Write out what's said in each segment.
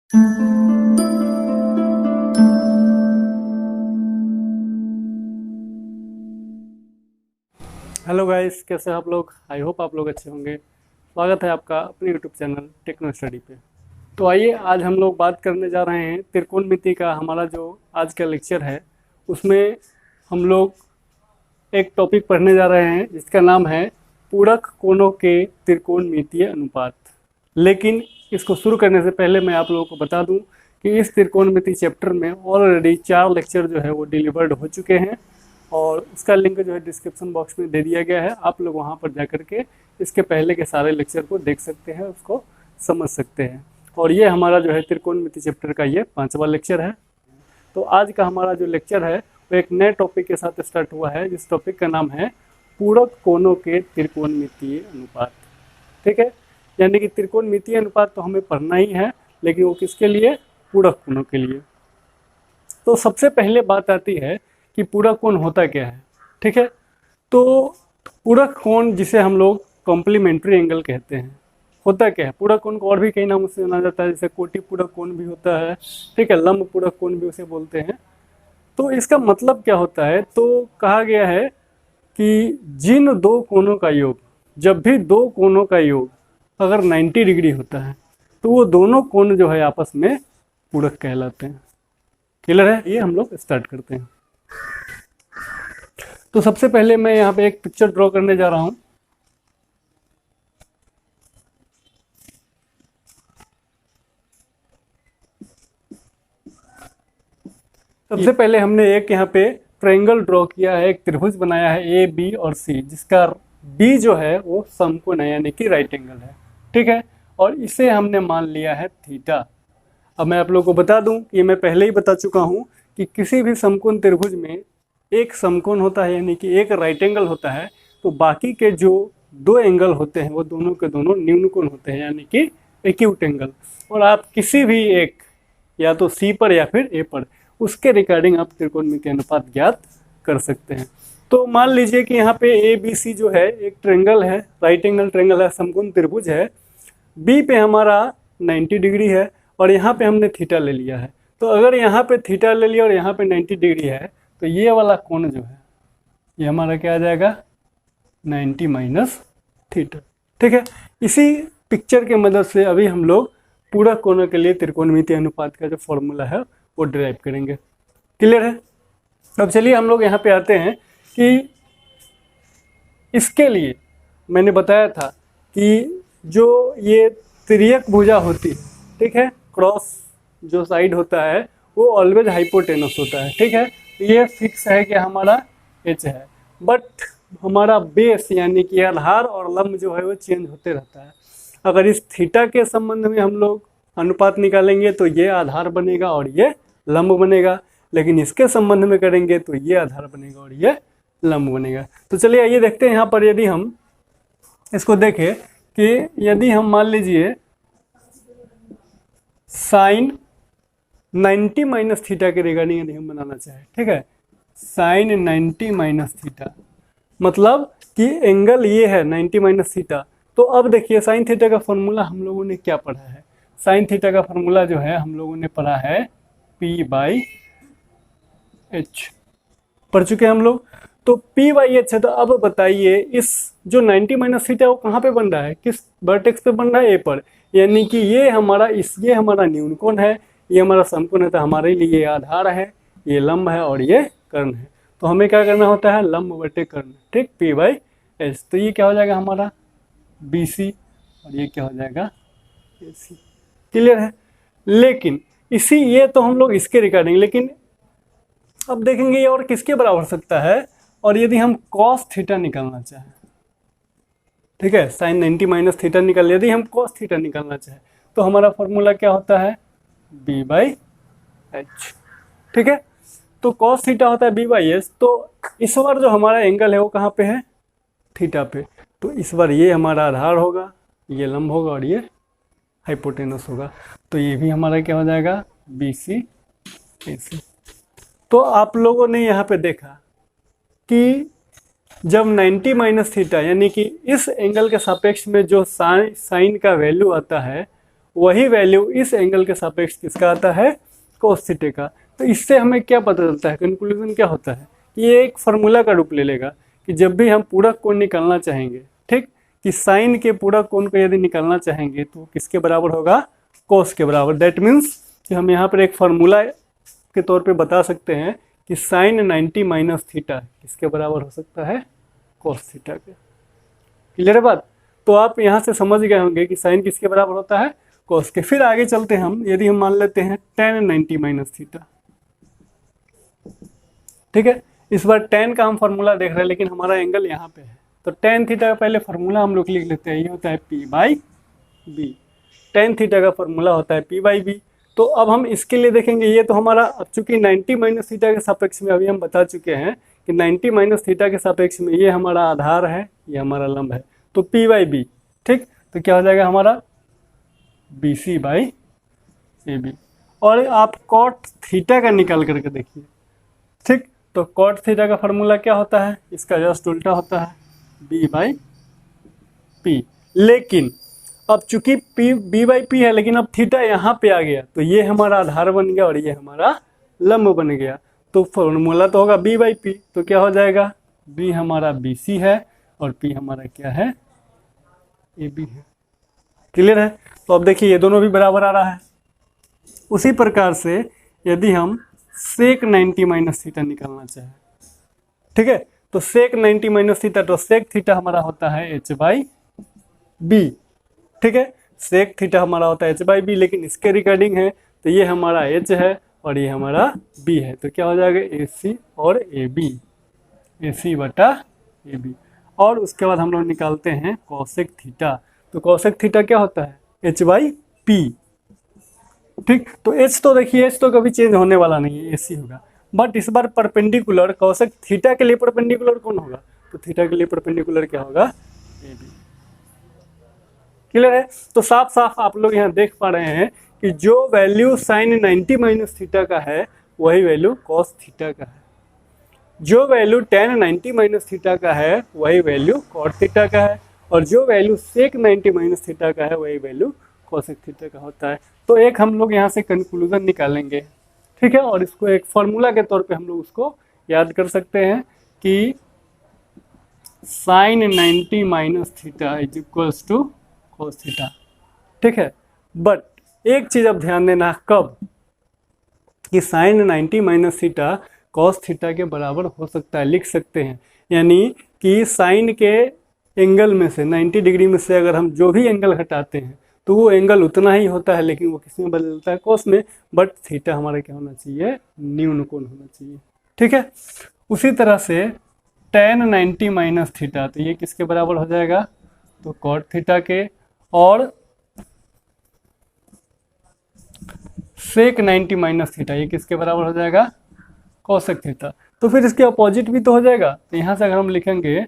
Hello guys, कैसे हैं आप लोग। आई होप आप लोग अच्छे होंगे। स्वागत है आपका अपने यूट्यूब चैनल टेक्नो स्टडी पे। तो आइए आज हम लोग बात करने जा रहे हैं त्रिकोणमिति का। हमारा जो आज का लेक्चर है उसमें हम लोग एक टॉपिक पढ़ने जा रहे हैं जिसका नाम है पूरक कोणों के त्रिकोणमितीय अनुपात। लेकिन इसको शुरू करने से पहले मैं आप लोगों को बता दूं कि इस त्रिकोणमिति चैप्टर में ऑलरेडी 4 लेक्चर जो है वो डिलीवर्ड हो चुके हैं और उसका लिंक जो है डिस्क्रिप्शन बॉक्स में दे दिया गया है। आप लोग वहां पर जाकर के इसके पहले के सारे लेक्चर को देख सकते हैं, उसको समझ सकते हैं। और ये हमारा जो है त्रिकोणमिति चैप्टर का ये 5वां लेक्चर है। तो आज का हमारा जो लेक्चर है वो एक नए टॉपिक के साथ स्टार्ट हुआ है, जिस टॉपिक का नाम है पूरक कोणों के त्रिकोणमितीय अनुपात। ठीक है, यानी कि त्रिकोणमितीय अनुपात तो हमें पढ़ना ही है, लेकिन वो किसके लिए? पूरक कोणों के लिए। तो सबसे पहले बात आती है कि पूरक कोण होता क्या है। ठीक है, तो पूरक कोण जिसे हम लोग कॉम्प्लीमेंट्री एंगल कहते हैं, होता क्या है? पूरक कोण को और भी कई नामों से जाना जाता है, जैसे कोटि पूरक कोण भी होता है। ठीक है, लंब पूरक कोण भी उसे बोलते हैं। तो इसका मतलब क्या होता है? तो कहा गया है कि जिन दो कोणों का योग, जब भी दो कोणों का योग अगर 90 डिग्री होता है तो वो दोनों कोण जो है आपस में पूरक कहलाते हैं। क्लियर है? ये हम लोग स्टार्ट करते हैं। तो सबसे पहले मैं यहाँ पे एक पिक्चर ड्रॉ करने जा रहा हूँ। सबसे पहले हमने एक यहाँ पे ट्रायंगल ड्रॉ किया है, एक त्रिभुज बनाया है ए बी और सी, जिसका बी जो है वो समकोण है, यानी कि राइट एंगल है। ठीक है, और इसे हमने मान लिया है थीटा। अब मैं आप लोगों को बता दूं, ये मैं पहले ही बता चुका हूं कि किसी भी समकोण त्रिभुज में एक समकोण होता है, यानी कि एक राइट एंगल होता है, तो बाकी के जो दो एंगल होते हैं वो दोनों के दोनों न्यून कोण होते हैं, यानी कि एक्यूट एंगल। और आप किसी भी एक, या तो सी पर या फिर ए पर, उसके रिगार्डिंग आप त्रिकोणमितीय अनुपात ज्ञात कर सकते हैं। तो मान लीजिए कि यहाँ पे ए बी सी जो है एक ट्रायंगल है, राइट एंगल ट्रायंगल है, समकोण त्रिभुज है। बी पे हमारा 90 डिग्री है और यहाँ पे हमने थीटा ले लिया है। तो अगर यहाँ पे थीटा ले लिया और यहाँ पे 90 डिग्री है, तो ये वाला कोण जो है ये हमारा क्या आ जाएगा? 90 माइनस थीटा। ठीक है, इसी पिक्चर के मदद से अभी हम लोग पूरक कोणों के लिए त्रिकोणमितीय अनुपात का जो फॉर्मूला है वो डिराइव करेंगे। क्लियर है? अब चलिए हम लोग यहाँ पे आते हैं कि इसके लिए मैंने बताया था कि जो ये तिर्यक भुजा होती है, ठीक है, क्रॉस जो साइड होता है वो ऑलवेज हाइपोटेनस होता है। ठीक है, ये फिक्स है कि हमारा एच है, बट हमारा बेस यानी कि आधार और लंब जो है वो चेंज होते रहता है। अगर इस थीटा के संबंध में हम लोग अनुपात निकालेंगे तो ये आधार बनेगा और ये लंब बनेगा, लेकिन इसके संबंध में करेंगे तो ये आधार बनेगा और ये लंब बनेगा। तो चलिए आइए देखते हैं यहाँ पर, यदि हम इसको देखें कि यदि हम मान लीजिए साइन 90 माइनस थीटा के रिगार्डिंग यदि हम बनाना चाहें, ठीक है, साइन 90 माइनस थीटा, मतलब कि एंगल ये है 90 माइनस थीटा। तो अब देखिए साइन थीटा का फॉर्मूला हम लोगों ने क्या पढ़ा है? साइन थीटा का फॉर्मूला जो है हम लोगों ने पढ़ा है P बाई एच, पढ़ चुके हैं हम लोग। तो P बाई एच है। तो अब बताइए इस जो 90 माइनस थीटा वो कहाँ पे बन रहा है? किस वर्टेक्स पे बन रहा है? ए पर, यानी कि ये हमारा न्यून कोण है, ये हमारा समकोण है, तो हमारे लिए ये आधार है, ये लंब है और ये कर्ण है। तो हमें क्या करना होता है? लंब बटे कर्ण। ठीक, P बाई एच। तो ये क्या हो जाएगा हमारा? BC और ये क्या हो जाएगा? AC। क्लियर है? लेकिन ये तो हम लोग इसके रिगार्डिंग, लेकिन अब देखेंगे ये और किसके बराबर हो सकता है। और यदि हम कॉस थीटा निकालना चाहें, ठीक है, साइन 90 माइनस थीटा निकाल, यदि हम कॉस थीटा निकालना चाहें तो हमारा फॉर्मूला क्या होता है? B by H. ठीक है, तो कॉस थीटा होता है B बाई एच। तो इस बार जो हमारा एंगल है वो कहाँ पे है? थीटा पे। तो इस बार ये हमारा आधार होगा, ये लंब होगा और ये हाइपोटेनस होगा। तो ये भी हमारा क्या हो जाएगा? BC AC। तो आप लोगों ने यहाँ पे देखा कि जब 90 माइनस थीटा यानी कि इस एंगल के सापेक्ष में जो साइन का वैल्यू आता है वही वैल्यू इस एंगल के सापेक्ष किसका आता है, cos थीटा का। तो इससे हमें क्या पता चलता है, कंक्लूजन क्या होता है, ये एक फार्मूला का रूप ले लेगा कि जब भी हम पूरक कोण निकालना चाहेंगे, ठीक, कि साइन के पूरक कोण को यदि निकालना चाहेंगे तो किसके बराबर होगा, cos के बराबर। दैट मीन्स कि हम यहाँ पर एक फार्मूला के तौर पे बता सकते हैं कि साइन 90 माइनस थीटा किसके बराबर हो सकता है, cos थीटा के। क्लियर है बात। तो आप यहाँ से समझ गए होंगे कि साइन किसके बराबर होता है, cos के। फिर आगे चलते हैं हम, यदि हम मान लेते हैं tan 90 माइनस थीटा, ठीक है। इस बार tan का हम फार्मूला देख रहे हैं लेकिन हमारा एंगल यहाँ पे है, तो tan थीटा का पहले फार्मूला हम लोग लिख लेते हैं, ये होता है p by B. tan theta का फार्मूला होता है p बाई बी। तो अब हम इसके लिए देखेंगे, ये तो हमारा अब चूंकि 90 माइनस थीटा के सापेक्ष में अभी हम बता चुके हैं कि 90 माइनस थीटा के सापेक्ष में ये हमारा आधार है, ये हमारा लंब है, तो p बाई बी, ठीक। तो क्या हो जाएगा हमारा B C by A B. और आप कॉट थीटा का निकाल करके देखिए, ठीक। तो कॉट थीटा का फार्मूला क्या होता है, इसका जस्ट उल्टा होता है, बी बाई पी। लेकिन अब चूंकि पी बी बाई पी है, लेकिन अब थीटा यहाँ पे आ गया तो ये हमारा आधार बन गया और ये हमारा लंब बन गया। तो फार्मूला तो होगा बी बाई पी, तो क्या हो जाएगा, बी हमारा बी सी है और पी हमारा क्या है, ए बी है। क्लियर है। तो अब देखिए ये दोनों भी बराबर आ रहा है। उसी प्रकार से यदि हम सेक 90 माइनस थीटा निकालना चाहें, ठीक है, तो सेक 90 माइनस थीटा, तो सेक थीटा हमारा होता है एच बाई बी, ठीक है। सेक थीटा हमारा होता है एच बाई बी, लेकिन इसके रिगार्डिंग है तो ये हमारा एच है और ये हमारा बी है, तो क्या हो जाएगा ए सी और ए बी, ए सी बटा ए बी। और उसके बाद हम लोग निकालते हैं कॉसेक थीटा। तो कॉसेक थीटा क्या होता है, एच बाई पी, ठीक। तो एच तो देखिए एच तो कभी चेंज होने वाला नहीं है, ए सी होगा, बट इस बार परपेंडिकुलर कॉसेक थीटा के लिए परपेंडिकुलर कौन होगा, तो थीटा के लिए परपेंडिकुलर क्या होगा, ए बी। क्लियर है। तो साफ साफ आप लोग यहाँ देख पा रहे हैं कि जो वैल्यू साइन 90 माइनस थीटा का है वही वैल्यू कॉस थीटा का है, जो वैल्यू tan 90 माइनस थीटा का है वही वैल्यू कॉट थीटा का है, और जो वैल्यू सेक 90 माइनस थीटा का है वही वैल्यू कोसेक थीटा का होता है। तो एक हम लोग यहाँ से कंक्लूजन निकालेंगे, ठीक है, और इसको एक फार्मूला के तौर पे हम लोग उसको याद कर सकते हैं कि sine 90 minus theta is equals to cos theta, ठीक है। बट एक चीज अब ध्यान देना, कब, कि sine 90 minus theta cos theta के बराबर हो सकता है, लिख सकते हैं। यानी कि साइन के एंगल में से 90 डिग्री में से अगर हम जो भी एंगल हटाते हैं तो वो एंगल उतना ही होता है, लेकिन वो किस में बदलता है, कॉस में। बट थीटा हमारा क्या होना चाहिए, न्यून कोण होना चाहिए, ठीक है। उसी तरह से tan 90 माइनस थीटा, तो ये किसके बराबर हो जाएगा, तो कॉट थीटा के। और सेक 90 माइनस थीटा, ये किसके बराबर हो जाएगा, कॉसेक थीटा। तो फिर इसके अपोजिट भी तो हो जाएगा, तो यहाँ से अगर हम लिखेंगे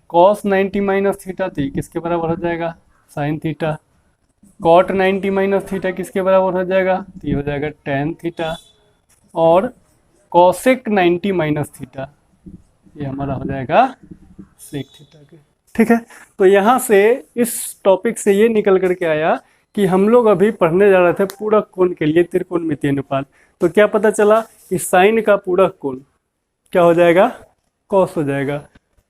कॉस 90 माइनस थीटा, तो ये किसके बराबर हो जाएगा, sine theta. Cot 90 minus theta किसके बराबर हो जाएगा, तो ये हो जाएगा tan थीटा। और कॉसेक 90 माइनस थीटा ये हमारा हो जाएगा सेक थीटा के, ठीक है। तो यहाँ से इस टॉपिक से ये निकल करके आया कि हम लोग अभी पढ़ने जा रहे थे पूरक कोण के लिए त्रिकोणमितीय अनुपात। तो क्या पता चला कि साइन का पूरक कोण क्या हो जाएगा, कॉस हो जाएगा,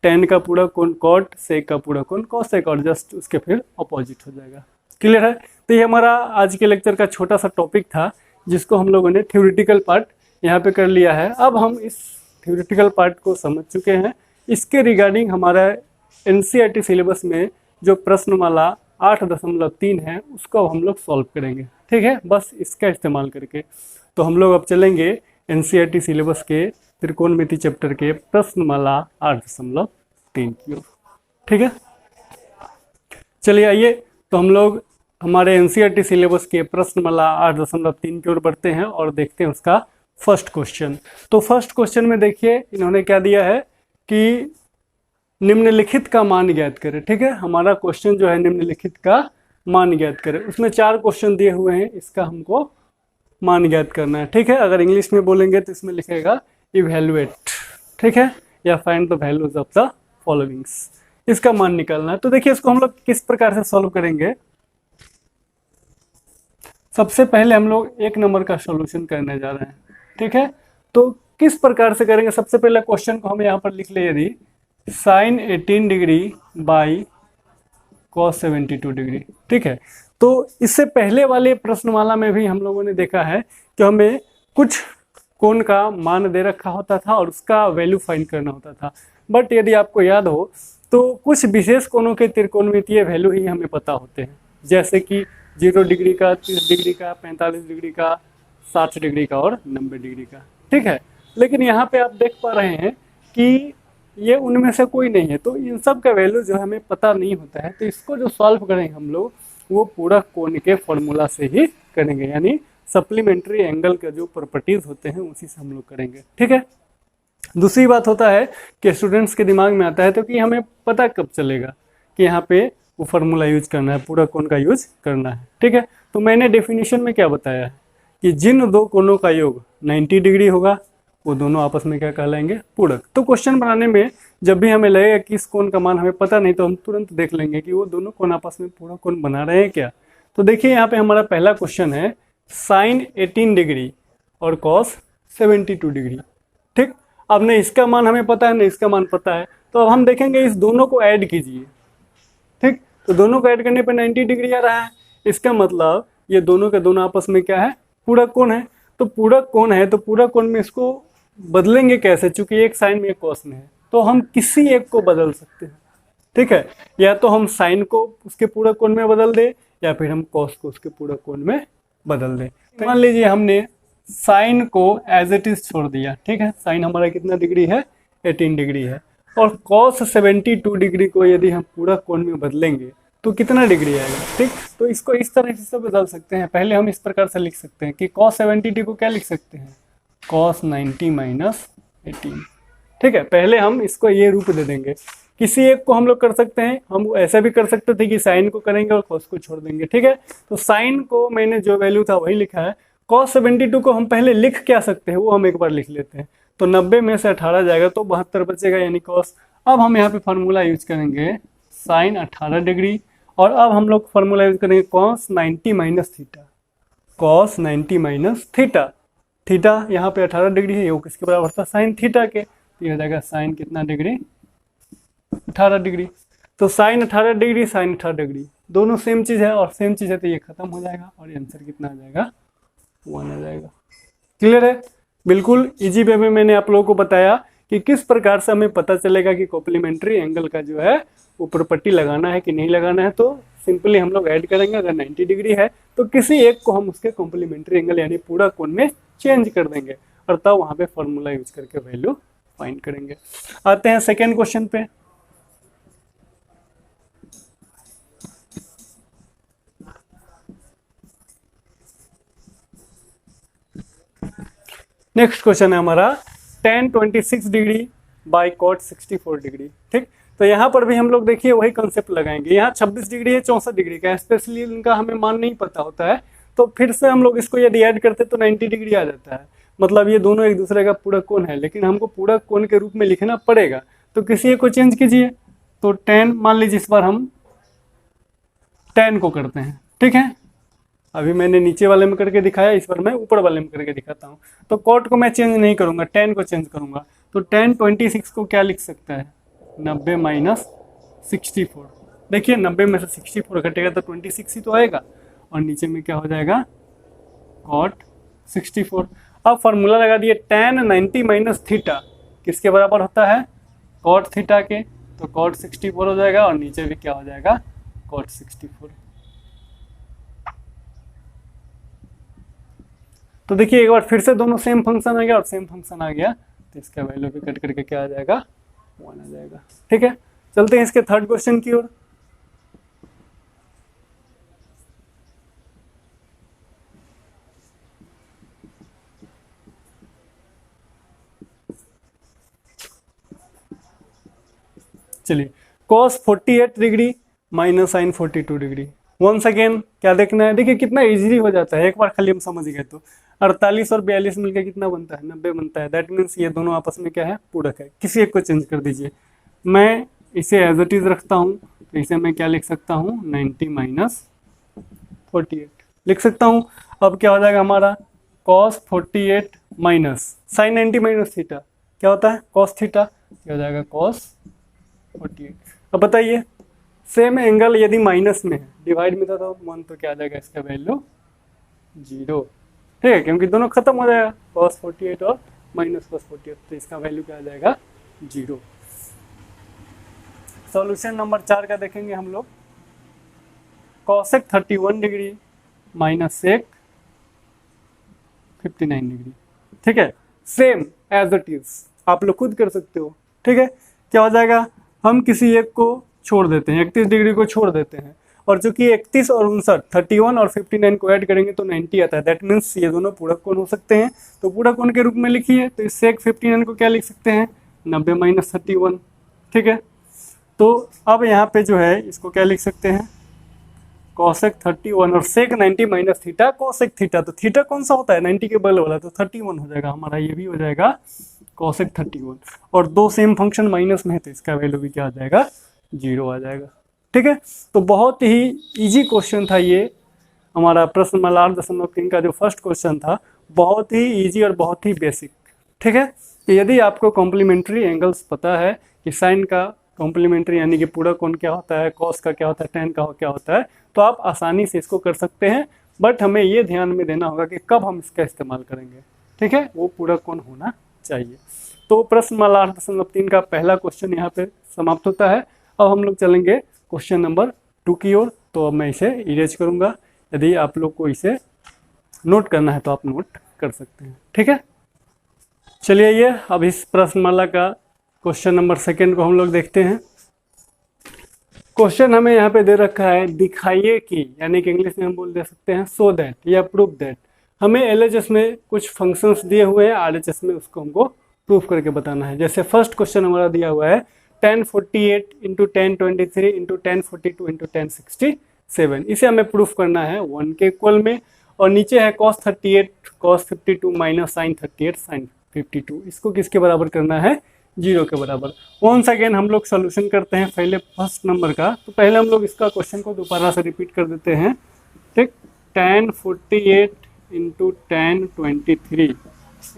tan का पूरक कोण कॉट, सेक का पूरक कोण कॉसेक, और जस्ट उसके फिर अपोजिट हो जाएगा। क्लियर है। तो ये हमारा आज के लेक्चर का छोटा सा टॉपिक था जिसको हम लोगों ने थ्योरेटिकल पार्ट यहाँ पे कर लिया है। अब हम इस थ्योरेटिकल पार्ट को समझ चुके हैं। इसके रिगार्डिंग हमारा NCERT सिलेबस में जो प्रश्नमाला 8.3 है उसको हम लोग सॉल्व करेंगे, ठीक है, बस इसका इस्तेमाल करके। तो हम लोग अब चलेंगे NCERT सिलेबस के त्रिकोणमिति चैप्टर के प्रश्नमाला 8.3 की ओर, ठीक है। चलिए आइए तो हम लोग हमारे NCERT सिलेबस के प्रश्नमाला 8.3 की ओर बढ़ते हैं और देखते हैं उसका फर्स्ट क्वेश्चन। तो फर्स्ट क्वेश्चन में देखिए इन्होंने क्या दिया है कि निम्नलिखित का मान ज्ञात करें, ठीक है। हमारा क्वेश्चन जो है निम्नलिखित का मान ज्ञात करें। उसमें 4 क्वेश्चन दिए हुए हैं, इसका हमको मान ज्ञात करना है, ठीक है। अगर इंग्लिश में बोलेंगे तो इसमें लिखेगा इवैल्यूएट, ठीक है, या find the values of the followings, इसका मान निकालना है। तो देखिए इसको हम लोग किस प्रकार से सॉल्व करेंगे। सबसे पहले हम लोग 1 नंबर का सॉल्यूशन करने जा रहे हैं, ठीक है। तो किस प्रकार से करेंगे, सबसे पहले क्वेश्चन को हम यहाँ पर लिख ले, यदि sine 18 degree by cos 72 degree, ठीक है। तो इससे पहले वाले प्रश्नमाला में भी हम लोगों ने देखा है कि हमें कुछ कोण का मान दे रखा होता था और उसका वैल्यू फाइंड करना होता था। बट यदि आपको याद हो तो कुछ विशेष कोणों के त्रिकोणमितीय वैल्यू ही हमें पता होते हैं, जैसे कि 0 डिग्री का, 30 डिग्री का, 45 डिग्री का, 60 डिग्री का और 90 डिग्री का, ठीक है। लेकिन यहाँ पे आप देख पा रहे हैं कि ये उनमें से कोई नहीं है, तो इन सब का वैल्यू जो हमें पता नहीं होता है, तो इसको जो सॉल्व करेंगे हम लोग वो पूरा कोण के फॉर्मूला से ही करेंगे, यानी सप्लीमेंट्री एंगल के जो प्रॉपर्टीज होते हैं उसी से हम लोग करेंगे, ठीक है। दूसरी बात होता है कि स्टूडेंट्स के दिमाग में आता है तो कि हमें पता कब चलेगा कि यहाँ पे वो फार्मूला यूज करना है, पूरा कोण का यूज करना है, ठीक है। तो मैंने डेफिनेशन में क्या बताया है कि जिन दो कोणों का योग 90 डिग्री होगा वो दोनों आपस में क्या कहलाएंगे, पूरक। तो क्वेश्चन बनाने में जब भी हमें लगेगा कि इस कोण का मान हमें पता नहीं, तो हम तुरंत देख लेंगे कि वो दोनों कोण आपस में पूरा कोण बना रहे हैं क्या। तो देखिए यहाँ पे हमारा पहला क्वेश्चन है साइन 18 डिग्री और कॉस 72 डिग्री, ठीक। अब न इसका मान हमें पता है न इसका मान पता है, तो अब हम देखेंगे इस दोनों को ऐड कीजिए, ठीक। तो दोनों को ऐड करने पर 90 डिग्री आ रहा है, इसका मतलब ये दोनों के दोनों आपस में क्या है, पूरक कोण है। तो पूरक कोण है तो पूरक कोण में इसको बदलेंगे कैसे, चूंकि एक साइन में एक कॉस में है, तो हम किसी एक को बदल सकते हैं, ठीक है। या तो हम साइन को उसके पूरक कोण में बदल दे या फिर हम कॉस को उसके पूरक कोण में बदल दे। तो मान लीजिए हमने साइन को एज इट इज छोड़ दिया, ठीक है। साइन हमारा कितना डिग्री है, 18 डिग्री है, और कॉस 72 डिग्री को यदि हम पूरक कोण में बदलेंगे तो कितना डिग्री आएगा, ठीक। तो इसको इस तरह से बदल सकते हैं। पहले हम इस प्रकार से लिख सकते हैं कि कॉस 72 को क्या लिख सकते हैं, कॉस 90 माइनस 18, ठीक है। पहले हम इसको ये रूप दे देंगे, किसी एक को हम लोग कर सकते हैं, हम ऐसा भी कर सकते थे कि साइन को करेंगे और कॉस को छोड़ देंगे, ठीक है। तो साइन को मैंने जो वैल्यू था वही लिखा है, कॉस 72 को हम पहले लिख क्या सकते हैं वो हम एक बार लिख लेते हैं। तो 90 में से 18 जाएगा तो 72 बचेगा, यानी कॉस। अब हम यहाँ पे फार्मूला यूज करेंगे साइन 18 डिग्री, और अब हम लोग फार्मूला यूज करेंगे cos 90 minus theta, cos 90 minus theta. Theta यहाँ पे 18 डिग्री है, वो किसके बराबर था, साइन थीटा के। तो ये हो जाएगा साइन कितना डिग्री, 18 डिग्री। तो साइन 18 डिग्री, साइन 18 डिग्री दोनों सेम चीज़ है, और सेम चीज़ है तो ये खत्म हो जाएगा और आंसर कितना आ जाएगा, 1 आ जाएगा। क्लियर है, बिल्कुल इजी वे में मैंने आप लोगों को बताया कि किस प्रकार से हमें पता चलेगा कि कॉम्प्लीमेंट्री एंगल का जो है वो प्रॉपर्टी लगाना है कि नहीं लगाना है। तो सिंपली हम लोग ऐड करेंगे, अगर 90 डिग्री है तो किसी एक को हम उसके कॉम्प्लीमेंट्री एंगल यानी पूरा कोण में चेंज कर देंगे, और तब वहाँ पे फॉर्मूला यूज करके वैल्यू फाइंड करेंगे। आते हैं सेकेंड क्वेश्चन पे। नेक्स्ट क्वेश्चन है हमारा tan 26 degree by cot 64 degree, ठीक। तो यहाँ पर भी हम लोग देखिए वही कंसेप्ट लगाएंगे। यहाँ 26 डिग्री है, 64 डिग्री का, स्पेशली इनका हमें मान नहीं पता होता है, तो फिर से हम लोग इसको यदि ऐड करते तो 90 डिग्री आ जाता है। मतलब ये दोनों एक दूसरे का पूरक कोण है, लेकिन हमको पूरक कोण के रूप में लिखना पड़ेगा, तो किसी एक को चेंज कीजिए। तो tan मान लीजिए, इस बार हम tan को करते हैं, ठीक है। अभी मैंने नीचे वाले में करके दिखाया, इस बार मैं ऊपर वाले में करके दिखाता हूँ। तो कॉट को मैं चेंज नहीं करूँगा, tan को चेंज करूँगा। तो tan 26 को क्या लिख सकता है, 90 माइनस 64। देखिए 90 में से 64 घटेगा तो 26 ही तो आएगा, और नीचे में क्या हो जाएगा, cot 64। अब फार्मूला लगा दिए, tan 90 माइनस थीटा किसके बराबर होता है, cot थीटा के। तो cot 64 हो जाएगा, और नीचे भी क्या हो जाएगा, cot 64। तो देखिए एक बार फिर से दोनों सेम फंक्शन आ गया और सेम फंक्शन आ गया, तो इसका वैल्यू भी कट करके क्या आ जाएगा, 1 आ जाएगा, ठीक है। चलते हैं इसके थर्ड क्वेश्चन की ओर। चलिए, cos 48 degree minus sine 42 degree. Once again क्या देखना है, देखिए कितना इजीली हो जाता है, एक बार खाली हम समझ गए तो 48 और 42 मिलकर कितना बनता है, 90 बनता है। दैट मीन्स ये दोनों आपस में क्या है, पूरक है। किसी एक को चेंज कर दीजिए, मैं इसे एज इट इज रखता हूँ, तो इसे मैं क्या लिख सकता हूँ, 90 माइनस 48 लिख सकता हूँ। अब क्या हो जाएगा हमारा cos 48 minus sine 90 minus theta, क्या होता है cos थीटा, क्या हो जाएगा cos 48। अब बताइए सेम एंगल यदि माइनस में है, डिवाइड में था तो 1, तो क्या आ जाएगा इसका वैल्यू 0, ठीक है, क्योंकि दोनों खत्म हो जाएगा cos 48 और माइनस cos 48, तो इसका वैल्यू क्या आ जाएगा 0। सॉल्यूशन नंबर 4 का देखेंगे हम लोग, cosec 31 degree minus sec 59 degree, ठीक है, सेम एज इट इज, आप लोग खुद कर सकते हो, ठीक है। क्या हो जाएगा, हम किसी एक को छोड़ देते हैं, 31 डिग्री को छोड़ देते हैं, और चूंकि 31 और 59 31 और 59 को ऐड करेंगे तो 90 आता है, दैट मीन्स ये दोनों पूरक कोण हो सकते हैं, तो पूरक कोण के रूप में लिखिए, तो इस sec 59 को क्या लिख सकते हैं 90 माइनस 31, ठीक है। तो अब यहाँ पे जो है इसको क्या लिख सकते हैं cosec 31 और sec 90 minus theta cosec theta, तो थीटा कौन सा होता है 90 के बगल वाला, तो 31 हो जाएगा हमारा, ये भी हो जाएगा cosec 31, और दो सेम फंक्शन माइनस में है तो इसका वैल्यू भी क्या आ जाएगा 0 आ जाएगा, ठीक है। तो बहुत ही इजी क्वेश्चन था ये हमारा प्रश्न नंबर 8.3 का जो फर्स्ट क्वेश्चन था, बहुत ही इजी और बहुत ही बेसिक, ठीक है। यदि आपको कॉम्प्लीमेंट्री एंगल्स पता है कि साइन का कॉम्प्लीमेंट्री यानी कि पूरा कोण क्या होता है, कॉस का क्या होता है, टेन का क्या होता है, तो आप आसानी से इसको कर सकते हैं, बट हमें ये ध्यान में देना होगा कि कब हम इसका इस्तेमाल करेंगे, ठीक है, वो पूरा कोण होना चाहिए। तो प्रश्न नंबर 8.3 का पहला क्वेश्चन यहाँ पे समाप्त होता है। अब हम लोग चलेंगे क्वेश्चन नंबर 2 की ओर, तो अब मैं इसे इरेज करूँगा, यदि आप लोग को इसे नोट करना है तो आप नोट कर सकते हैं, ठीक है। चलिए ये अब इस प्रश्नमाला का क्वेश्चन नंबर 2 को हम लोग देखते हैं। क्वेश्चन हमें यहाँ पे दे रखा है, दिखाइए कि, यानी कि इंग्लिश में हम बोल दे सकते हैं सो दैट या प्रूफ दैट, हमें LHS में कुछ फंक्शंस दिए हुए हैं, RHS में उसको हमको प्रूफ करके बताना है। जैसे फर्स्ट क्वेश्चन हमारा दिया हुआ है 1048 इंटू 1023 इंटू 1042 इंटू 1067, इसे हमें प्रूफ करना है 1 के इक्वल में, और नीचे है cos 38 cos 52 minus sine 38 sine 52, इसको किसके बराबर करना है 0 के बराबर। वंस अगेन हम लोग सोल्यूशन करते हैं पहले फर्स्ट नंबर का, तो पहले हम लोग इसका क्वेश्चन को दोबारा से रिपीट कर देते हैं, ठीक। 1048 इंटू 1023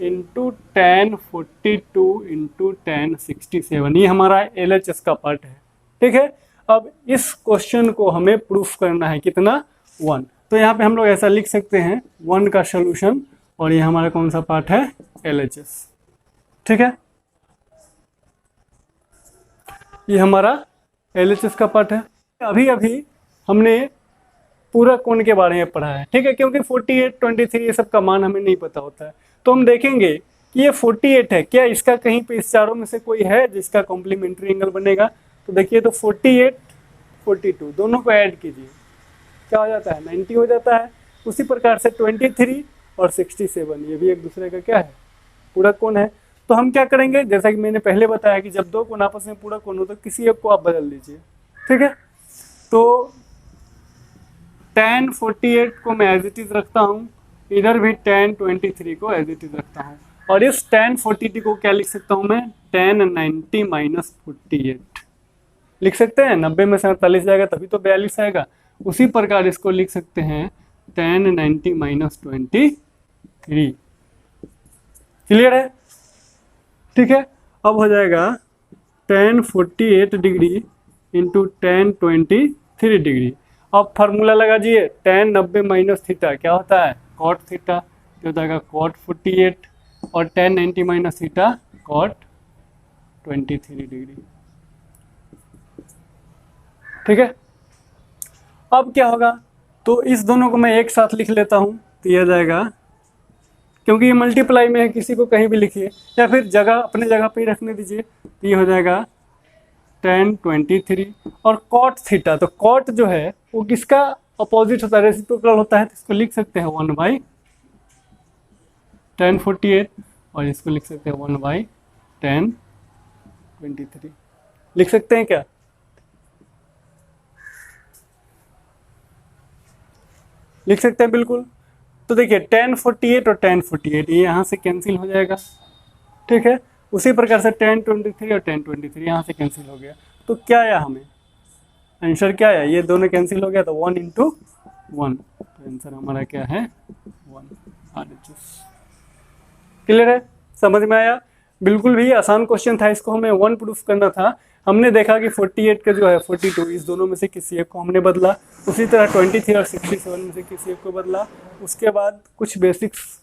इंटू 1042 इंटू 1067, ये हमारा LHS का पार्ट है, ठीक है। अब इस क्वेश्चन को हमें प्रूफ करना है कितना 1, तो यहाँ पे हम लोग ऐसा लिख सकते हैं 1 का सोल्यूशन, और ये हमारा कौन सा पार्ट है LHS, ठीक है, ये हमारा LHS का पार्ट है। अभी अभी हमने पूरा कोण के बारे में पढ़ा है, ठीक है, क्योंकि 48 23 ये सब का मान हमें नहीं पता होता है, तो हम देखेंगे कि ये 48 है, क्या इसका कहीं पे इस चारों में से कोई है जिसका कॉम्प्लीमेंट्री एंगल बनेगा, तो देखिए तो 48 42 दोनों को ऐड कीजिए, क्या हो जाता है 90 हो जाता है। उसी प्रकार से 23 और 67 ये भी एक दूसरे का क्या है पूरा कोण है, तो हम क्या करेंगे, जैसा कि मैंने पहले बताया कि जब दो कोण आपस में पूरा कोण हो तो किसी एक को आप बदल दीजिए, ठीक है। तो 1048 को मैं एज इट इज रखता हूँ, इधर भी 1023 को एज इट इज रखता हूँ, और इस 1042 को क्या लिख सकता हूँ मैं 1090 माइनस 48 लिख सकते हैं, 90 में से 48 जाएगा तभी तो 42 आएगा। उसी प्रकार इसको लिख सकते हैं 1090 माइनस 23, क्लियर है, ठीक है। अब हो जाएगा 1048 डिग्री इंटू 1023 डिग्री। अब फार्मूला लगा दिए 1090 माइनस थीटा क्या होता है कॉट थीटा, क्या हो जाएगा कॉट 48, और 1090 माइनस थीटा कॉट 23 डिग्री, ठीक है। अब क्या होगा, तो इस दोनों को मैं एक साथ लिख लेता हूँ, तो यह जाएगा, क्योंकि ये मल्टीप्लाई में है किसी को कहीं भी लिखिए, या फिर जगह अपने जगह पे ही रखने दीजिए, तो ये हो जाएगा 1023 और कॉट थीटा, तो कॉट जो है वो किसका अपोजिट होता है रेसिप्रोकल होता है, तो इसको लिख सकते हैं 1/1048 और इसको लिख सकते हैं 1/1023 लिख सकते हैं क्या, लिख सकते हैं बिल्कुल। तो देखिए 1048 और 1048 ये यहाँ से कैंसिल हो जाएगा, ठीक है। उसी प्रकार से 1023 और 1023 यहाँ से कैंसिल हो गया, तो क्या आया हमें आंसर क्या आया, ये दोनों कैंसिल हो गया तो 1 × 1 तो आंसर हमारा क्या है 1 RHS। क्लियर है, समझ में आया। बिल्कुल भी आसान क्वेश्चन था, इसको हमें 1 प्रूफ करना था। हमने देखा कि 48 का जो है 42, इस दोनों में से किसी एक को हमने बदला। उसी तरह 23 और 67 में से किसी एक को बदला। उसके बाद कुछ बेसिक्स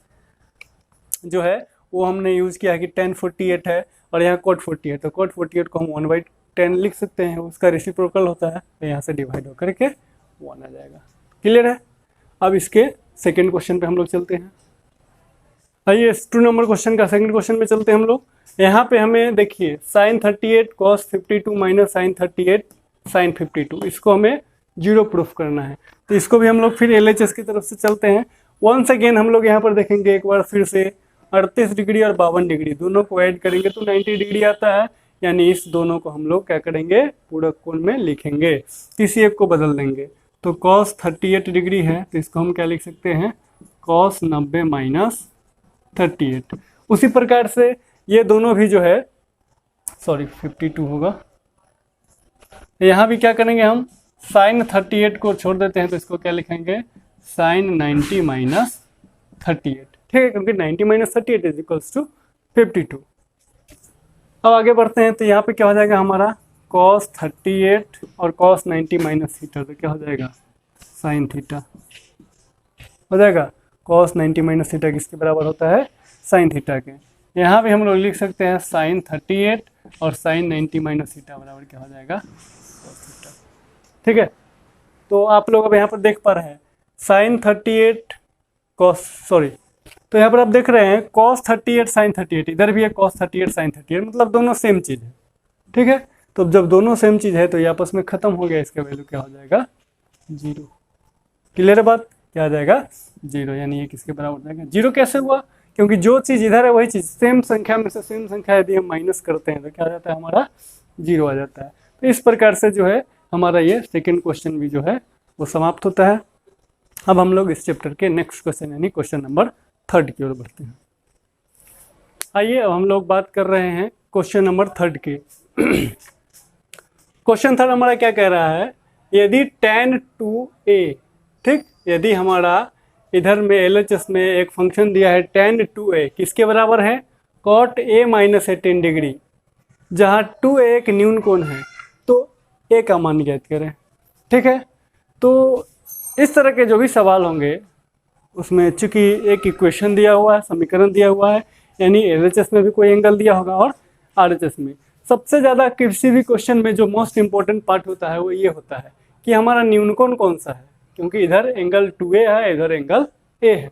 जो है वो हमने यूज़ किया कि 1048 है और यहाँ cot 48, तो cot 48 को हम 1/10 लिख सकते हैं, उसका रेसिप्रोकल होता है, तो यहाँ से डिवाइड होकर के 1 आ जाएगा। क्लियर है। अब इसके सेकेंड क्वेश्चन पे हम लोग चलते हैं। आइए 2 नंबर क्वेश्चन का सेकंड क्वेश्चन में चलते हैं हम लोग। यहाँ पे हमें देखिए sin 38 cos 52 minus sin 38 sin 52, इसको हमें 0 प्रूफ करना है। तो इसको भी हम लोग फिर LHS की तरफ से चलते हैं। वंस अगेन हम लोग यहाँ पर देखेंगे एक बार फिर से 38 डिग्री और 52 डिग्री दोनों को ऐड करेंगे तो 90 डिग्री आता है, यानी इस दोनों को हम लोग क्या करेंगे, पूरक कोण में लिखेंगे, किसी एक को बदल देंगे। तो cos 38 डिग्री है तो इसको हम क्या लिख सकते हैं, cos 90 माइनस 38। उसी प्रकार से ये दोनों भी जो है 52 होगा। यहाँ भी क्या करेंगे, हम sin 38 को छोड़ देते हैं तो इसको क्या लिखेंगे, sin 90 माइनस 38। ठीक है, क्योंकि 90 माइनस 38 इज इक्वल्स टू 52। अब आगे बढ़ते हैं तो यहाँ पे क्या हो जाएगा हमारा cos 38 और cos 90 माइनस थीटा, तो क्या हो जाएगा sin थीटा हो जाएगा। cos 90 माइनस थीटा किसके बराबर होता है, sin थीटा के। यहाँ भी हम लोग लिख सकते हैं sin 38 और sin 90 माइनस थीटा बराबर क्या हो जाएगा cos थीटा। ठीक है, तो आप लोग अब यहाँ पर देख पा रहे हैं sin 38 cos, सॉरी, तो यहाँ पर आप देख रहे हैं cos 38 sin 38, इधर भी है cos 38 sin 38, मतलब दोनों सेम चीज़ है। ठीक है, तो जब दोनों सेम चीज़ है तो ये आपस में खत्म हो गया, इसका वैल्यू क्या हो जाएगा 0। क्लियर है बात, क्या आ जाएगा 0, यानी ये किसके बराबर हो जाएगा 0। कैसे हुआ, क्योंकि जो चीज़ इधर है वही चीज़ सेम संख्या में से सेम संख्या यदि हम माइनस करते हैं तो क्या आ जाता है हमारा 0 आ जाता है। तो इस प्रकार से जो है हमारा ये सेकेंड क्वेश्चन भी जो है वो समाप्त होता है। अब हम लोग इस चैप्टर के नेक्स्ट क्वेश्चन यानी क्वेश्चन नंबर 3 की ओर बढ़ते हैं। आइए अब हम लोग बात कर रहे हैं क्वेश्चन नंबर 3 की। क्वेश्चन 3 हमारा क्या कह रहा है, यदि tan 2a, ठीक, यदि हमारा इधर में LHS में एक फंक्शन दिया है tan 2a किसके बराबर है, cot a माइनस 18 डिग्री, जहाँ 2a एक न्यून कोण है, तो a का मान ज्ञात करें। ठीक है, तो इस तरह के जो भी सवाल होंगे उसमें चूंकि एक इक्वेशन दिया हुआ है, समीकरण दिया हुआ है, यानी LHS में भी कोई एंगल दिया होगा और RHS में। सबसे ज़्यादा किसी भी क्वेश्चन में जो मोस्ट इंपॉर्टेंट पार्ट होता है वो ये होता है कि हमारा न्यून कोण कौन सा है, क्योंकि इधर एंगल 2a है, इधर एंगल a है।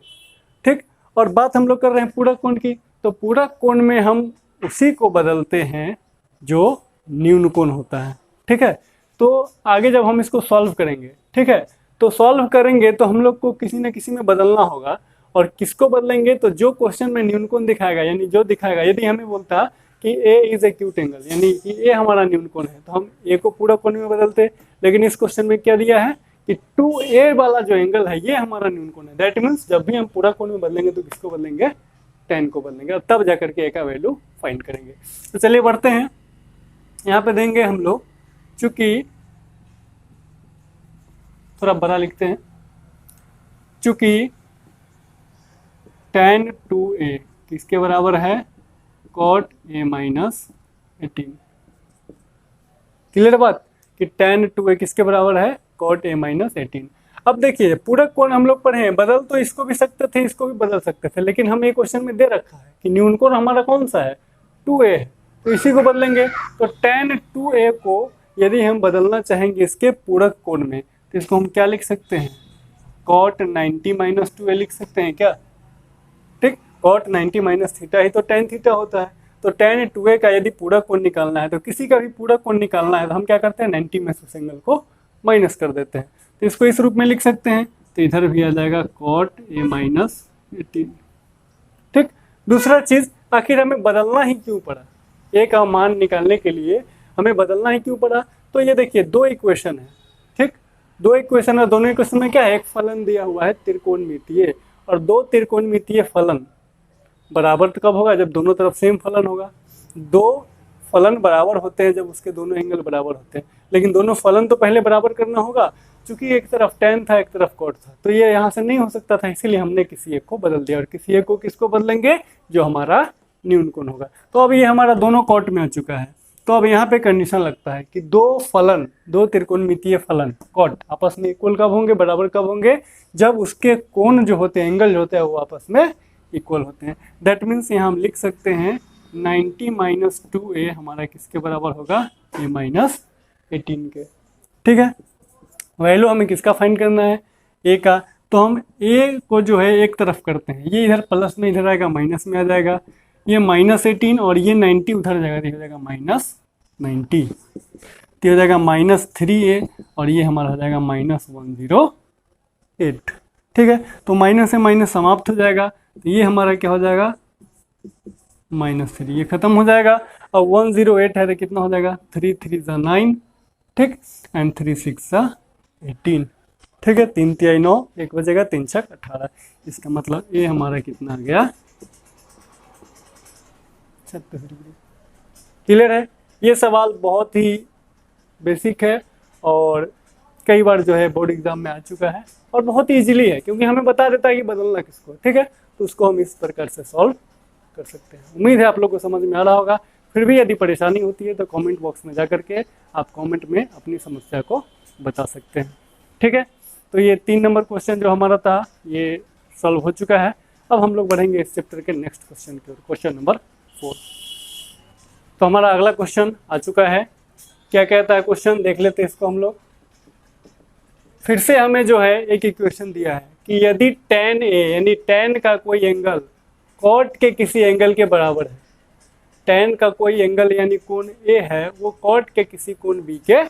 ठीक, और बात हम लोग कर रहे हैं पूरक कोण की, तो पूरक कोण में हम उसी को बदलते हैं जो न्यून कोण होता है। ठीक है, तो आगे जब हम इसको सॉल्व करेंगे, ठीक है, तो सॉल्व करेंगे तो हम लोग को किसी न किसी में बदलना होगा, और किसको बदलेंगे, तो जो क्वेश्चन में न्यून कोण दिखाएगा, यानी जो दिखाएगा, यदि हमें बोलता कि a इज एक्यूट एंगल, यानी कि a हमारा न्यून कोण है, तो हम a को पूरक कोण में बदलते। लेकिन इस क्वेश्चन में क्या दिया है कि 2a वाला जो एंगल है ये हमारा न्यून कोण है। दैट मीन्स जब भी हम पूरक कोण में बदलेंगे तो किसको बदलेंगे, tan को बदलेंगे, और तब जाकर के a का वैल्यू फाइंड करेंगे। तो चलिए बढ़ते हैं, यहाँ पे देंगे हम लोग, चूंकि थोड़ा बड़ा लिखते हैं, चूंकि tan 2a किसके बराबर है, cot a माइनस 18। क्लियर बात कि tan 2a किसके बराबर है, cot a माइनस 18। अब देखिए पूरक कोण हम लोग पढ़े हैं, बदल तो इसको भी सकते थे, इसको भी बदल सकते थे, लेकिन हमें क्वेश्चन में दे रखा है कि न्यून कोण हमारा कौन सा है, 2a है, तो इसी को बदलेंगे। तो tan 2a को यदि हम बदलना चाहेंगे इसके पूरक कोण में, तो इसको हम क्या लिख सकते हैं, cot 90 माइनस 2a लिख सकते हैं क्या। ठीक, cot 90 माइनस थीटा ही तो tan थीटा होता है। तो tan 2a का यदि पूरक कोण निकालना है, तो किसी का भी पूरक कोण निकालना है, तो हम क्या करते हैं 90 में से उस एंगल को माइनस कर देते हैं, तो इसको इस रूप में लिख सकते हैं। तो इधर भी आ जाएगा cot a माइनस 18। ठीक, दूसरा चीज, आखिर हमें बदलना ही क्यों पड़ा, a का मान निकालने के लिए हमें बदलना ही क्यों पड़ा। तो ये देखिए 2 इक्वेशन है, ठीक, 2 इक्वेशन है, दोनों इक्वेशन में क्या है, एक फलन दिया हुआ है त्रिकोणमितीय, और 2 त्रिकोणमितीय फलन बराबर कब होगा, जब दोनों तरफ सेम फलन होगा। 2 फलन बराबर होते हैं जब उसके दोनों एंगल बराबर होते हैं, लेकिन दोनों फलन तो पहले बराबर करना होगा। चूंकि एक तरफ tan था एक तरफ cot था, तो ये यहाँ से नहीं हो सकता था, इसीलिए हमने किसी एक को बदल दिया। और किसी एक को किसको बदलेंगे? जो हमारा न्यून कोण होगा। तो अब ये हमारा दोनों कॉट में आ चुका है। तो अब यहाँ पे कंडीशन लगता है कि दो त्रिकोणमितीय फलन कॉट आपस में इक्वल कब होंगे, बराबर कब होंगे? जब उसके कोण जो होते हैं, एंगल जो होते हैं, वो आपस में इक्वल होते हैं। दैट मीन्स यहाँ हम लिख सकते हैं 90 माइनस 2a हमारा किसके बराबर होगा? a माइनस 18 के। ठीक है, वैल्यू हमें किसका फाइंड करना है? a का। तो हम a को जो है एक तरफ करते हैं, ये इधर प्लस में इधर आएगा, माइनस में आ जाएगा, ये माइनस 18 और ये 90 उधर जाएगा, तो हो जाएगा माइनस 90, तो हो जाएगा माइनस 3a और ये हमारा हो जाएगा माइनस 108। ठीक है, तो माइनस से माइनस समाप्त हो जाएगा, तो ये हमारा क्या हो जाएगा? -3, ये खत्म हो जाएगा। और 108 है तो कितना हो जाएगा? 3 3 ज़ा 9, ठीक, एंड 3 6 ज़ा 18। ठीक है, 3 3 9, एक बजेगा, 3 6 18। इसका मतलब ये हमारा कितना आ गया? 36 डिग्री। क्लियर है? ये सवाल बहुत ही बेसिक है और कई बार जो है बोर्ड एग्जाम में आ चुका है और बहुत ईजिली है, क्योंकि हमें बता देता है कि बदलना किसको। ठीक है, तो उसको हम इस प्रकार से सॉल्व कर सकते हैं। उम्मीद है आप लोग को समझ में आ रहा होगा। फिर भी यदि परेशानी होती है तो कमेंट बॉक्स में जा करके आप कमेंट में अपनी समस्या को बता सकते हैं। ठीक है, तो ये 3 नंबर क्वेश्चन जो हमारा था ये सॉल्व हो चुका है। अब हम लोग बढ़ेंगे इस चैप्टर के नेक्स्ट क्वेश्चन की ओर, क्वेश्चन नंबर 4। तो हमारा अगला क्वेश्चन आ चुका है। क्या कहता है क्वेश्चन? देख लेते हैं इसको हम लोग। फिर से हमें जो है एक इक्वेशन दिया है कि यदि tan a यानी tan का कोई एंगल cot के किसी एंगल के बराबर है, tan का कोई एंगल यानी कोण a है वो cot के किसी कोण b के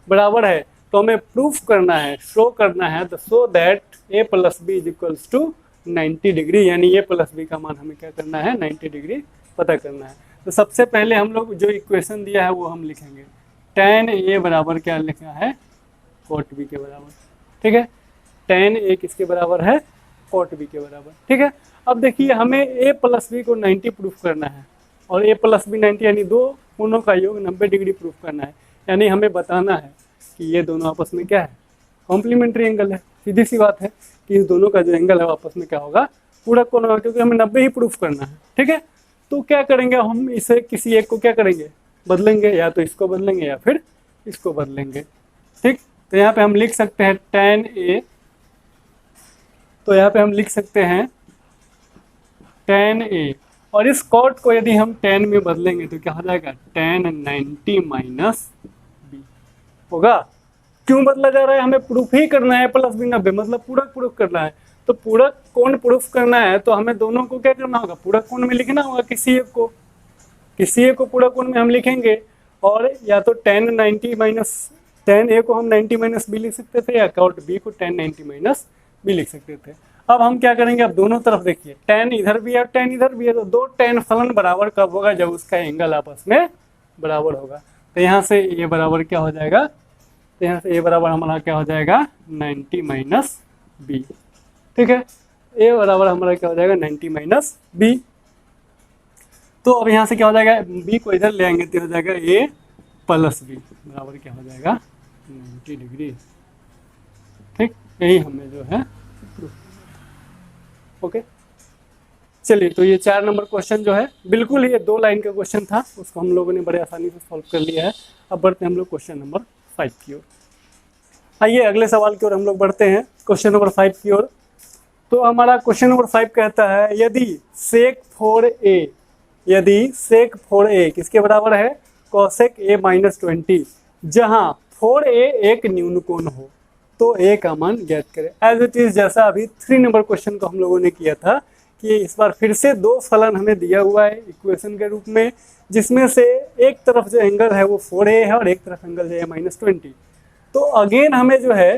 बराबर है, तो हमें प्रूफ करना है, शो करना है, तो show that a plus B is equals to 90 degree, यानी a प्लस बी का मान हमें क्या करना है? 90 डिग्री पता करना है। तो सबसे पहले हम लोग जो इक्वेशन दिया है वो हम लिखेंगे। tan a बराबर क्या लिखा है? cot b के बराबर। ठीक है, tan a किसके बराबर है? cot b के बराबर। ठीक है, अब देखिए हमें a प्लस बी को 90 प्रूफ करना है और a प्लस बी 90 यानी दो कोणों का योग 90 डिग्री प्रूफ करना है। यानी हमें बताना है कि ये दोनों आपस में क्या है? कॉम्प्लीमेंट्री एंगल है। सीधी सी बात है कि इस दोनों का जो एंगल है आपस में क्या होगा? पूरक कोण होगा, क्योंकि हमें 90 ही प्रूफ करना है। ठीक है, तो क्या करेंगे हम? इसे किसी एक को क्या करेंगे? बदलेंगे, या तो इसको बदलेंगे या फिर इसको बदलेंगे। ठीक, तो यहाँ पे हम लिख सकते हैं tan a, तो यहाँ पे हम लिख सकते हैं tan a और इस cot को यदि हम tan में बदलेंगे तो क्या हो जाएगा? tan 90 माइनस b होगा। क्यों बदला जा रहा है? हमें प्रूफ ही करना है प्लस बी 90, मतलब पूरक प्रूफ करना है। तो पूरक कोण प्रूफ करना है तो हमें दोनों को क्या करना होगा? पूरक कोण में लिखना होगा। किसी एक को पूरक कोण में हम लिखेंगे, और या तो tan 90 माइनस tan a को हम 90 माइनस बी लिख सकते थे, या cot b को tan 90 माइनस बी लिख सकते थे। अब हम क्या करेंगे? अब दोनों तरफ देखिए, tan इधर भी है tan इधर भी है, तो दो tan फलन बराबर कब होगा? जब उसका एंगल आपस में बराबर होगा। तो यहाँ से ये बराबर क्या हो जाएगा? तो यहाँ से a बराबर हमारा क्या हो जाएगा? 90 माइनस बी। ठीक है, a बराबर हमारा क्या हो जाएगा? 90 माइनस बी। तो अब यहाँ से क्या हो जाएगा? b को इधर ले आएंगे तो हो जाएगा a प्लस बी बराबर क्या हो जाएगा? 90 डिग्री। ठीक, यही हमें जो है ओके। चलिए, तो ये 4 नंबर क्वेश्चन जो है बिल्कुल ये 2 लाइन का क्वेश्चन था, उसको हम लोगों ने बड़े आसानी से सॉल्व कर लिया है। अब बढ़ते हैं हम लोग क्वेश्चन नंबर 5 की ओर। आइए अगले सवाल की ओर हम लोग बढ़ते हैं, क्वेश्चन नंबर 5 की ओर। तो हमारा क्वेश्चन नंबर 5 कहता है यदि sec 4a किसके बराबर है? cosec a माइनस 20, जहाँ 4a एक न्यून कोण हो तो a का मान ज्ञात करें। एज इट इज जैसा अभी 3 नंबर क्वेश्चन को हम लोगों ने किया था कि इस बार फिर से 2 फलन हमें दिया हुआ है इक्वेशन के रूप में, जिसमें से एक तरफ जो एंगल है वो 4a है और एक तरफ एंगल है माइनस 20। तो अगेन हमें जो है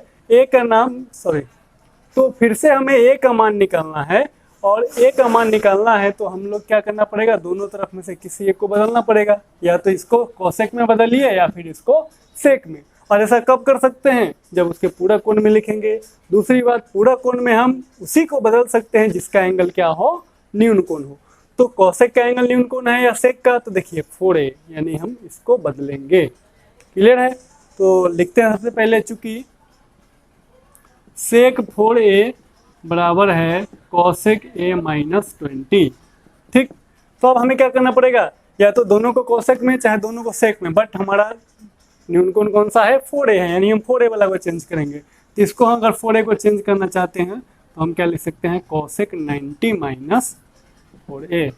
तो फिर से हमें a का मान निकालना है, और a का मान निकालना है तो हम लोग क्या करना पड़ेगा? दोनों तरफ में से किसी एक को बदलना पड़ेगा, या तो इसको कोसेक में बदलिए या फिर इसको सेक में। और ऐसा कब कर सकते हैं? जब उसके पूरक कोण में लिखेंगे। दूसरी बात, पूरक कोण में हम उसी को बदल सकते हैं जिसका एंगल क्या हो? न्यून कोण हो। तो कोसेक का एंगल न्यून कोण है या सेक का? तो देखिए 4a, यानी हम इसको बदलेंगे। क्लियर है? तो लिखते हैं सबसे पहले, चूंकि सेक 4a बराबर है कोसेक a माइनस 20। ठीक, तो अब हमें क्या करना पड़ेगा, या तो दोनों को कोसेक में चाहे दोनों को सेक में, बट हमारा न्यूनकोण कौन सा है, 4a है, यानी हम 4a वाला को चेंज करेंगे। तो इसको अगर 4a को चेंज करना चाहते हैं तो हम क्या लिख सकते हैं, कोसेक 90 माइनस 4a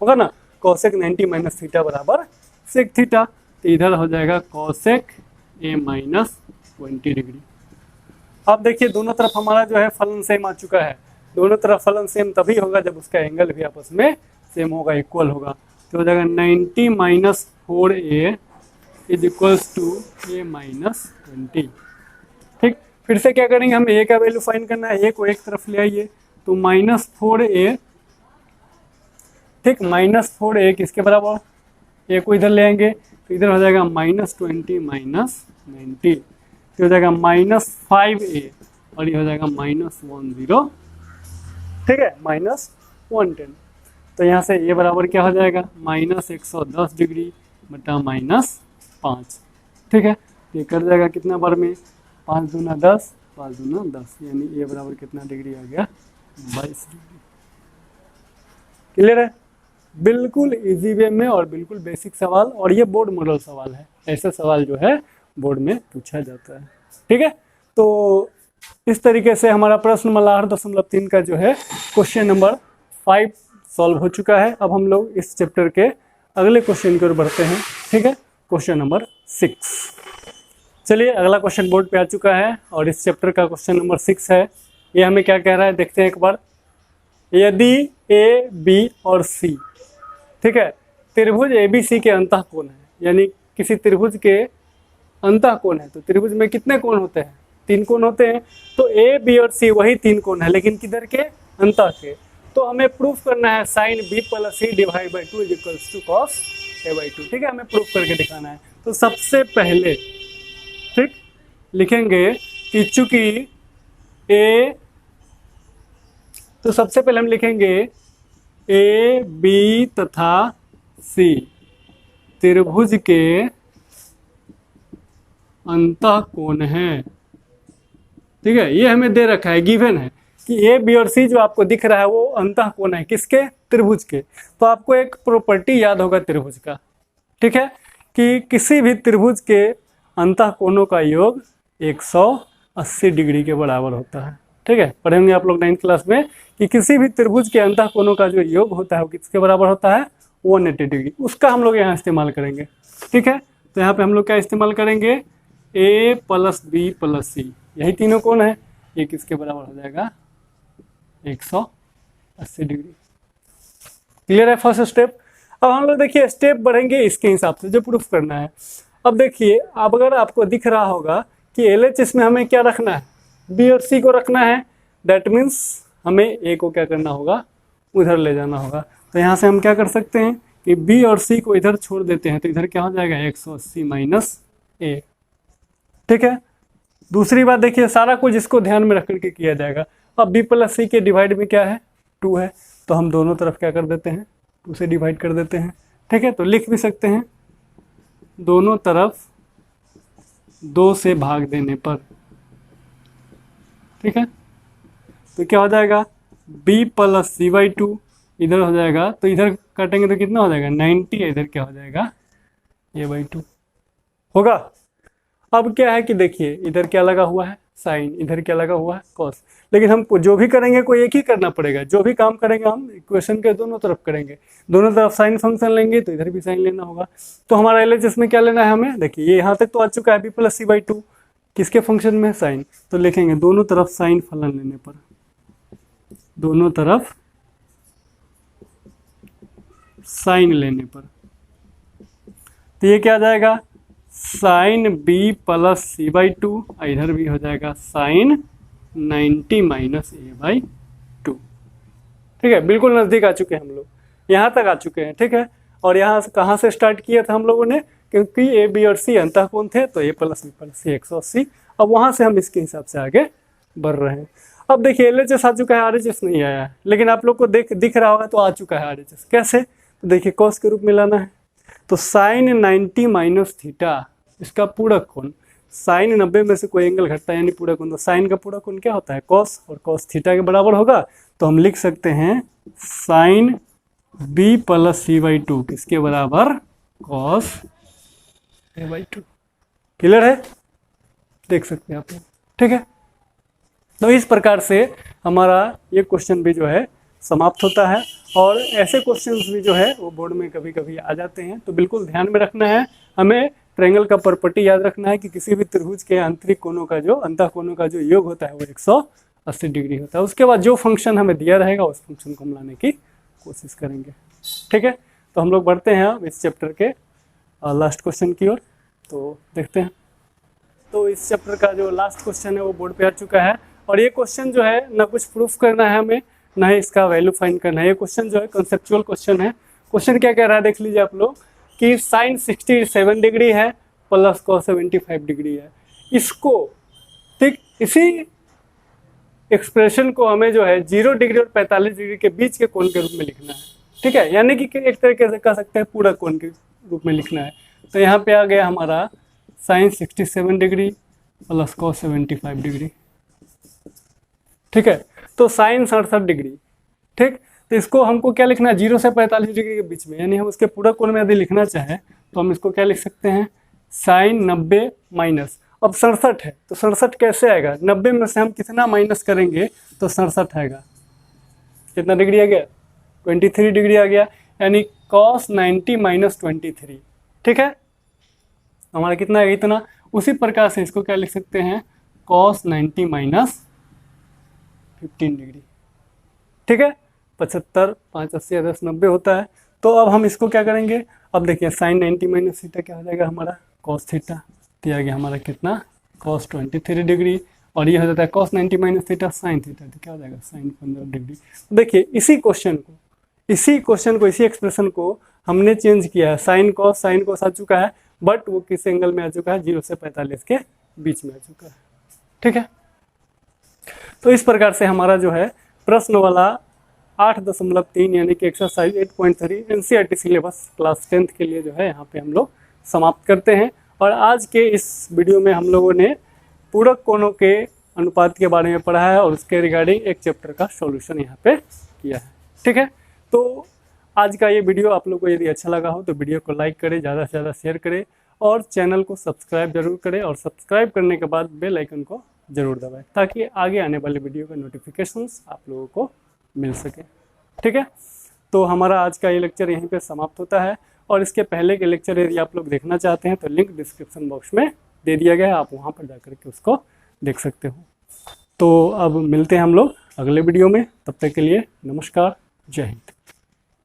होगा ना, कोसेक 90 माइनस थीटा बराबर सेक थीटा। तो इधर हो जाएगा कोसेक a माइनस 20 डिग्री। अब देखिए दोनों तरफ हमारा जो है फलन सेम आ चुका है। दोनों तरफ फलन सेम तभी होगा जब उसका एंगल भी आपस में सेम होगा, इक्वल होगा। तो हो जाएगा 90 minus 4a is equals to a minus 20। ठीक, फिर से क्या करेंगे, हम a का वैल्यू फाइंड करना है, a को एक तरफ ले आइए, तो माइनस 4a, ठीक, माइनस 4a किसके बराबर, a को इधर ले आएंगे तो इधर हो जाएगा माइनस 20 माइनस 90, तो हो जाएगा माइनस 5a और ये हो जाएगा माइनस 10, ठीक है, माइनस 110। तो यहाँ से a बराबर क्या हो जाएगा, माइनस 110 डिग्री बटा माइनस 5। ठीक है, ये कर जाएगा कितना बार में, 5 दूना 10, 5 दूना 10, यानी a बराबर कितना डिग्री आ गया, 22 डिग्री। क्लियर है, बिल्कुल इजी वे में और बिल्कुल बेसिक सवाल, और ये बोर्ड मॉडल सवाल है, ऐसे सवाल जो है बोर्ड में पूछा जाता है। ठीक है, तो इस तरीके से हमारा प्रश्न मल्लाहार 3 का जो है क्वेश्चन नंबर 5 सॉल्व हो चुका है। अब हम लोग इस चैप्टर के अगले क्वेश्चन की ओर बढ़ते हैं। ठीक है, क्वेश्चन नंबर 6। चलिए, अगला क्वेश्चन बोर्ड पे आ चुका है और इस चैप्टर का क्वेश्चन नंबर 6 है। ये हमें क्या कह रहा है, देखते हैं एक बार। यदि ए, बी और सी, ठीक है, त्रिभुज ABC के अंतःकोण है, यानी किसी त्रिभुज के अंतःकोण है, तो त्रिभुज में कितने कोण होते हैं, 3 कोण होते हैं। तो A, B और C वही 3 कोण है, लेकिन किधर के, अंतः के। तो हमें प्रूफ करना है sine B plus C divide by 2 is equals to cos A by 2। ठीक है, हमें प्रूफ करके दिखाना है। तो सबसे पहले, ठीक, लिखेंगे कि चूंकि A, तो सबसे पहले हम लिखेंगे A, B तथा C त्रिभुज के अंतःकोण है। ठीक है, ये हमें दे रखा है, गिवन है कि A, B और C जो आपको दिख रहा है वो अंतःकोण है, किसके, त्रिभुज के। तो आपको एक प्रॉपर्टी याद होगा त्रिभुज का, ठीक है, कि किसी भी त्रिभुज के अंतःकोणों का योग 180 डिग्री के बराबर होता है। ठीक है, पढ़ेंगे आप लोग 9th क्लास में कि किसी भी त्रिभुज के अंतःकोणों का जो योग होता है वो किसके बराबर होता है, 180 डिग्री। उसका हम लोग यहाँ इस्तेमाल करेंगे। ठीक है, तो यहाँ पे हम लोग क्या इस्तेमाल करेंगे, A plus B plus C, यही तीनों कोण है, ये किसके बराबर हो जाएगा, 180 डिग्री। क्लियर है फर्स्ट स्टेप। अब हम लोग देखिए स्टेप बढ़ेंगे इसके हिसाब से जो प्रूफ करना है। अब देखिए, अब अगर आपको दिख रहा होगा कि LHS में हमें क्या रखना है, B और C को रखना है, दैट मीन्स हमें A को क्या करना होगा, उधर ले जाना होगा। तो यहाँ से हम क्या कर सकते हैं कि B और C को इधर छोड़ देते हैं, तो इधर क्या हो जाएगा, 180 माइनस A। ठीक है, दूसरी बात देखिए, सारा कुछ इसको ध्यान में रख करके किया जाएगा। अब B प्लस C के डिवाइड में क्या है, 2 है, तो हम दोनों तरफ क्या कर देते हैं, 2 से डिवाइड कर देते हैं। ठीक है, तो लिख भी सकते हैं दोनों तरफ 2 से भाग देने पर। ठीक है, तो क्या हो जाएगा, B प्लस C बाई 2 इधर हो जाएगा, तो इधर काटेंगे तो कितना हो जाएगा, 90, इधर क्या हो जाएगा, A बाई 2 होगा। अब क्या है कि देखिए इधर क्या लगा हुआ है, साइन, इधर क्या लगा हुआ है, कॉस। लेकिन हम जो भी करेंगे कोई एक ही करना पड़ेगा, जो भी काम करेंगे हम इक्वेशन के दोनों तरफ करेंगे, दोनों तरफ साइन फंक्शन लेंगे तो इधर भी साइन लेना होगा। तो हमारा LHS में क्या लेना है हमें, देखिए ये यहाँ तक तो आ चुका है, B प्लस C बाई 2 किसके फंक्शन में, साइन। तो लिखेंगे दोनों तरफ साइन फलन लेने पर, दोनों तरफ साइन लेने पर, तो ये क्या आ जाएगा, sine B plus C by 2, इधर भी हो जाएगा साइन 90 माइनस A बाई 2। ठीक है, बिल्कुल नज़दीक आ चुके हैं हम लोग, यहाँ तक आ चुके हैं। ठीक है, और यहाँ से कहाँ से स्टार्ट किया था हम लोगों ने, क्योंकि A, B और C अंतःकोण थे, तो A plus B plus C 180। अब वहाँ से हम इसके हिसाब से आगे बढ़ रहे हैं। अब देखिए LHS आ चुका है, RHS नहीं आया है, लेकिन आप लोग को दिख रहा होगा तो आ चुका है RHS। कैसे, तो देखिए कॉस के रूप में लाना है, तो साइन 90 माइनस थीटा इसका पूरक कोण, साइन 90 में से कोई एंगल घटता है यानी पूरा कोण, तो साइन का पूरा कोण क्या होता है कॉस, और कॉस थीटा के बराबर होगा। तो हम लिख सकते हैं sine B plus C by two किसके बराबर, cos A by two. Clear है, देख सकते हैं आप लोग, ठीक है। तो इस प्रकार से हमारा ये क्वेश्चन भी जो है समाप्त होता है, और ऐसे क्वेश्चंस भी जो है वो बोर्ड में कभी कभी आ जाते हैं। तो बिल्कुल ध्यान में रखना है, हमें ट्रायंगल का प्रॉपर्टी याद रखना है कि किसी भी त्रिभुज के आंतरिक कोणों का जो अंतः कोणों का जो योग होता है वो 180 डिग्री होता है। उसके बाद जो फंक्शन हमें दिया रहेगा उस फंक्शन को हम लाने की कोशिश करेंगे, ठीक है। तो हम लोग बढ़ते हैं अब इस चैप्टर के लास्ट क्वेश्चन की ओर, तो देखते हैं। तो इस चैप्टर का जो लास्ट क्वेश्चन है वो बोर्ड पे आ चुका है, और ये क्वेश्चन जो है ना कुछ प्रूफ करना है हमें, ना ही इसका वैल्यू फाइंड करना है। ये क्वेश्चन जो है कंसेप्चुअल क्वेश्चन है। क्वेश्चन क्या कह रहा है देख लीजिए आप लोग, कि साइन 67 डिग्री है प्लस कॉस 75 डिग्री है। इसको ठीक इसी एक्सप्रेशन को हमें जो है 0 डिग्री और 45 डिग्री के बीच के कोण के रूप में लिखना है, ठीक है। यानी कि एक तरीके से कह सकते हैं पूरा कोण के रूप में लिखना है। तो यहाँ पे आ गया हमारा sine 67 degree plus cos 75 degree, ठीक है। तो साइन 67 डिग्री, ठीक। तो इसको हमको क्या लिखना है 0 से 45 डिग्री के बीच में, यानी हम उसके पूरा कोण में यदि लिखना चाहें तो हम इसको क्या लिख सकते हैं, साइन 90 माइनस, अब 67 है तो 67 कैसे आएगा, 90 में से हम कितना माइनस करेंगे तो 67 आएगा। कितना डिग्री आ गया, 23 डिग्री आ गया, यानी कॉस 90 माइनस 23, ठीक है। हमारा कितना है, इतना। उसी प्रकार से इसको क्या लिख सकते हैं, कॉस 90 माइनस 15 डिग्री, ठीक है। 75 5 80 10 90 होता है। तो अब हम इसको क्या करेंगे, अब देखिए साइन 90 माइनस थीटा क्या हो जाएगा हमारा, कॉस थीटा। तो आ गया हमारा कितना, कॉस 23 डिग्री, और ये हो जाता है cos 90 minus theta sine theta, तो क्या हो जाएगा साइन 15 डिग्री। तो देखिए इसी क्वेश्चन को इसी एक्सप्रेशन को हमने चेंज किया है, साइन कॉस आ चुका है, बट वो किस एंगल में आ चुका है, 0 से 45 के बीच में आ चुका है, ठीक है। तो इस प्रकार से हमारा जो है प्रश्न वाला 8.3 यानी कि exercise 8.3 NCERT syllabus class 10th के लिए जो है यहाँ पे हम लोग समाप्त करते हैं। और आज के इस वीडियो में हम लोगों ने पूरक कोणों के अनुपात के बारे में पढ़ा है, और उसके रिगार्डिंग एक चैप्टर का सॉल्यूशन यहाँ पे किया है, ठीक है। तो आज का ये वीडियो आप लोग को यदि अच्छा लगा हो तो वीडियो को लाइक करें, ज़्यादा से ज़्यादा शेयर करें, और चैनल को सब्सक्राइब जरूर करें, और सब्सक्राइब करने के बाद बेल आइकन को जरूर दबाएं ताकि आगे आने वाले वीडियो का नोटिफिकेशंस आप लोगों को मिल सके, ठीक है। तो हमारा आज का ये लेक्चर यहीं पे समाप्त होता है, और इसके पहले के लेक्चर यदि आप लोग देखना चाहते हैं तो लिंक डिस्क्रिप्शन बॉक्स में दे दिया गया है, आप वहाँ पर जाकर के उसको देख सकते हो। तो अब मिलते हैं हम लोग अगले वीडियो में, तब तक के लिए नमस्कार, जय हिंद।